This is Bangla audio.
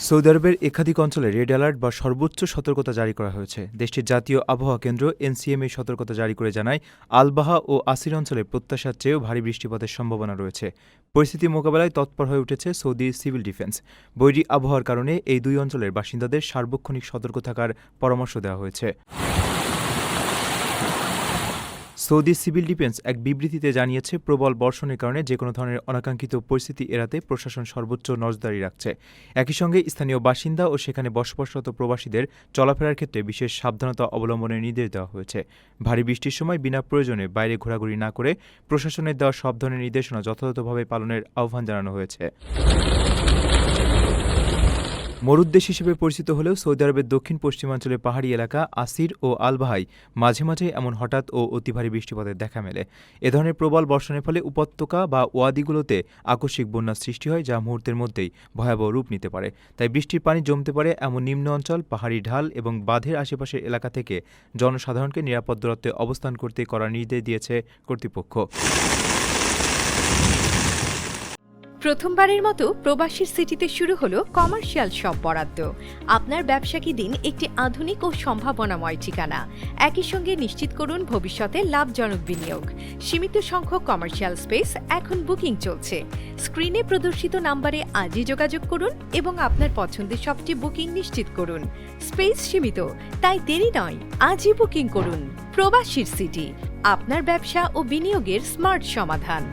সৌদি আরবের একাধিক অঞ্চলে রেড অ্যালার্ট বা সর্বোচ্চ সতর্কতা জারি করা হয়েছে। দেশটির জাতীয় আবহাওয়া কেন্দ্র এনসিএম এই সতর্কতা জারি করে জানায়, আলবাহা ও আসির অঞ্চলে প্রত্যাশার চেয়েও ভারী বৃষ্টিপাতের সম্ভাবনা রয়েছে। পরিস্থিতি মোকাবেলায় তৎপর হয়ে উঠেছে সৌদি সিভিল ডিফেন্স। বৈরী আবহাওয়ার কারণে এই দুই অঞ্চলের বাসিন্দাদের সার্বক্ষণিক সতর্ক থাকার পরামর্শ দেওয়া হয়েছে। সৌদি সিভিল ডিফেন্স এক বিবৃতিতে জানিয়েছে, প্রবল বর্ষণের কারণে যেকোনো ধরনের অনাকাঙ্ক্ষিত পরিস্থিতি এড়াতে প্রশাসন সর্বোচ্চ নজরদারি রাখছে। একই সঙ্গে স্থানীয় বাসিন্দা ও সেখানে বসবাসরত প্রবাসীদের চলাফেরার ক্ষেত্রে বিশেষ সাবধানতা অবলম্বনের নির্দেশ দেওয়া হয়েছে। ভারী বৃষ্টির সময় বিনা প্রয়োজনে বাইরে ঘোরাঘুরি না করে প্রশাসনের দেওয়া সব ধরনের নির্দেশনা যথাযথভাবে পালনের আহ্বান জানানো হয়েছে। মরুদ্দেশ হিসেবে পরিচিত হলেও সৌদি আরবের দক্ষিণ পশ্চিমাঞ্চলের পাহাড়ি এলাকা আসির ও আলবাহায় মাঝে মাঝে এমন হঠাৎ ও অতি ভারী বৃষ্টিপাতের দেখা মেলে। এ ধরনের প্রবল বর্ষণের ফলে উপত্যকা বা ওয়াদিগুলোতে আকস্মিক বন্যার সৃষ্টি হয়, যা মুহূর্তের মধ্যেই ভয়াবহ রূপ নিতে পারে। তাই বৃষ্টির পানি জমতে পারে এমন নিম্ন অঞ্চল, পাহাড়ি ঢাল এবং বাঁধের আশেপাশের এলাকা থেকে জনসাধারণকে নিরাপদ দূরত্বে অবস্থান করতে করার নির্দেশ দিয়েছে কর্তৃপক্ষ। প্রথমবারের মতো প্রবাসীর সিটিতে শুরু হলো কমার্শিয়াল শপ বরাদ্দ। আপনার ব্যবসাকে দিন একটি আধুনিক ও সম্ভাবনাময় ঠিকানা। একই সঙ্গে নিশ্চিত করুন ভবিষ্যতে লাভজনক বিনিয়োগ। সীমিত সংখ্যক কমার্শিয়াল স্পেস এখন বুকিং চলছে। স্ক্রিনে প্রদর্শিত নাম্বারে আজই যোগাযোগ করুন এবং আপনার পছন্দের শপটি বুকিং নিশ্চিত করুন। স্পেস সীমিত, তাই দেরি নয়, আজই বুকিং করুন। প্রবাসীর সিটি, আপনার ব্যবসা ও বিনিয়োগের স্মার্ট সমাধান।